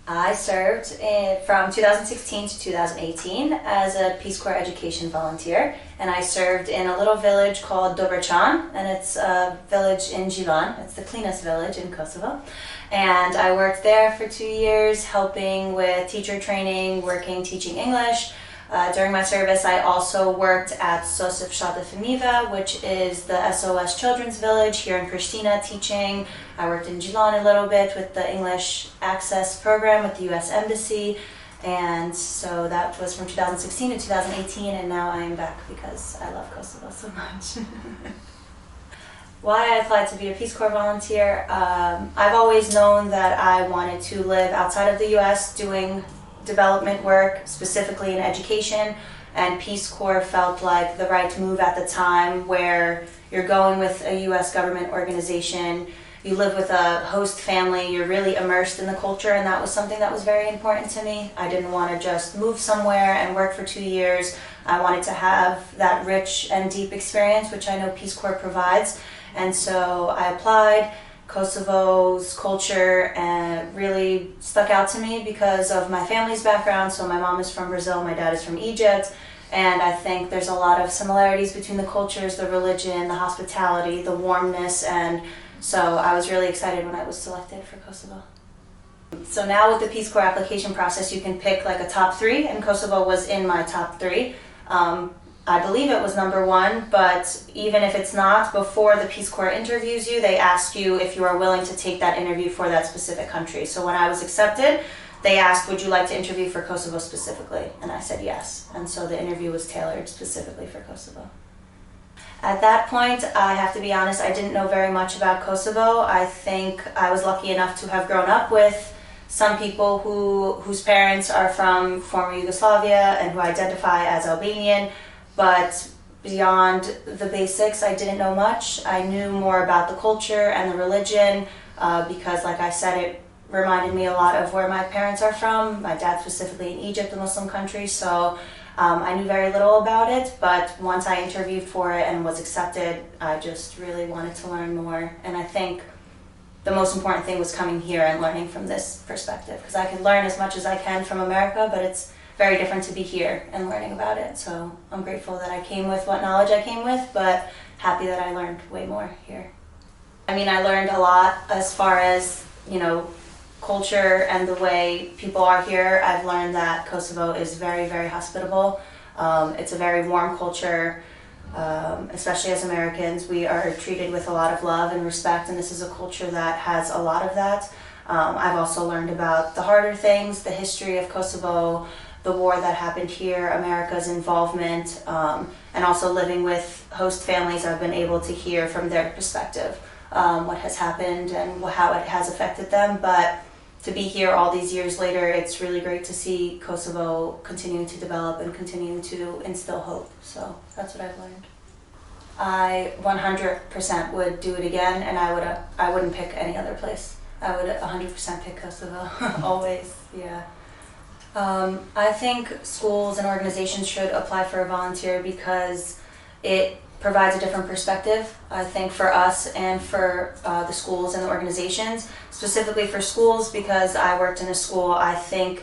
I served from 2016 to 2018 as a Peace Corps education volunteer, and I served in a little village called Dobërçan, and it's a village in Gjilan. It's the cleanest village in Kosovo. And I worked there for 2 years, helping with teacher training, teaching English. During my service, I also worked at Kosovo RPCV Leila Ali, which is the SOS Children's Village here in Pristina, teaching. I worked in Gjilan a little bit with the English Access program with the U.S. Embassy. And so that was from 2016 to 2018, and now I am back because I love Kosovo so much. Why I applied to be a Peace Corps volunteer, I've always known that I wanted to live outside of the U.S. doing development work, specifically in education, and Peace Corps felt like the right move at the time, where you're going with a U.S. government organization, you live with a host family, you're really immersed in the culture, and that was something that was very important to me. I didn't want to just move somewhere and work for 2 years. I wanted to have that rich and deep experience, which I know Peace Corps provides, and so I applied. Kosovo's culture really stuck out to me because of my family's background. So my mom is from Brazil, my dad is from Egypt, and I think there's a lot of similarities between the cultures, the religion, the hospitality, the warmness, and so I was really excited when I was selected for Kosovo. So now with the Peace Corps application process, you can pick like a top 3, and Kosovo was in my top 3. I believe it was number 1, but even if it's not, before the Peace Corps interviews you, they ask you if you are willing to take that interview for that specific country. So when I was accepted, they asked, would you like to interview for Kosovo specifically? And I said yes. And so the interview was tailored specifically for Kosovo. At that point, I have to be honest, I didn't know very much about Kosovo. I think I was lucky enough to have grown up with some people whose parents are from former Yugoslavia and who identify as Albanian. But beyond the basics, I didn't know much. I knew more about the culture and the religion because, like I said, it reminded me a lot of where my parents are from. My dad specifically in Egypt, a Muslim country, so I knew very little about it. But once I interviewed for it and was accepted, I just really wanted to learn more. And I think the most important thing was coming here and learning from this perspective, because I can learn as much as I can from America, but it's very different to be here and learning about it. So I'm grateful that I came with what knowledge I came with, but happy that I learned way more here. I mean, I learned a lot as far as, culture and the way people are here. I've learned that Kosovo is very, very hospitable. It's a very warm culture, especially as Americans. We are treated with a lot of love and respect, and this is a culture that has a lot of that. I've also learned about the harder things, the history of Kosovo, the war that happened here, America's involvement, and also living with host families. I've been able to hear from their perspective what has happened and how it has affected them. But to be here all these years later, it's really great to see Kosovo continuing to develop and continuing to instill hope. So that's what I've learned. I 100% would do it again, and I wouldn't pick any other place. I would 100% pick Kosovo, always, yeah. I think schools and organizations should apply for a volunteer because it provides a different perspective, I think, for us and for the schools and the organizations. Specifically for schools, because I worked in a school, I think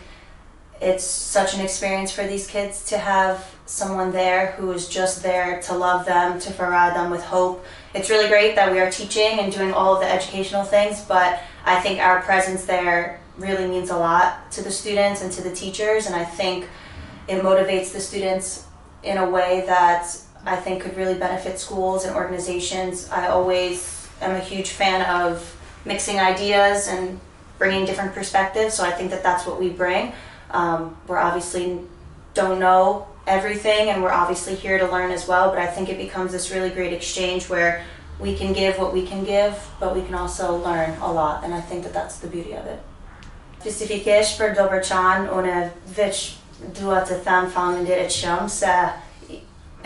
it's such an experience for these kids to have someone there who is just there to love them, to provide them with hope. It's really great that we are teaching and doing all of the educational things, but I think our presence there really means a lot to the students and to the teachers, and I think it motivates the students in a way that I think could really benefit schools and organizations. I always am a huge fan of mixing ideas and bringing different perspectives, so I think that that's what we bring. We're obviously don't know everything, and we're obviously here to learn as well, but I think it becomes this really great exchange where we can give what we can give, but we can also learn a lot, and I think that that's the beauty of it. Specifikisht për Dobërçan, unë veç dua të them faleminderit shumë se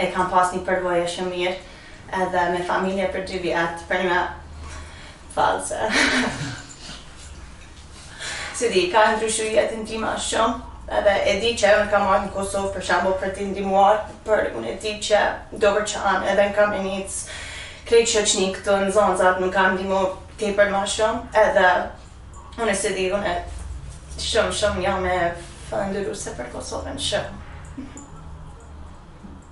e kam pas një përvojë shumë mirë edhe me familje për 2 vjet, për një false. Si di, ka ndryshu jetën time shumë, edhe e di që unë kam marrë në Kosovë për shembull për t'i ndihmuar, për unë e di që Dobërçan edhe në Kamenic, krejt shoqni këtu në zonzat nuk kam ndihmu tepër më shumë, edhe unë se di, unë Shumë jam e falëndëruese për Kosovën, shumë.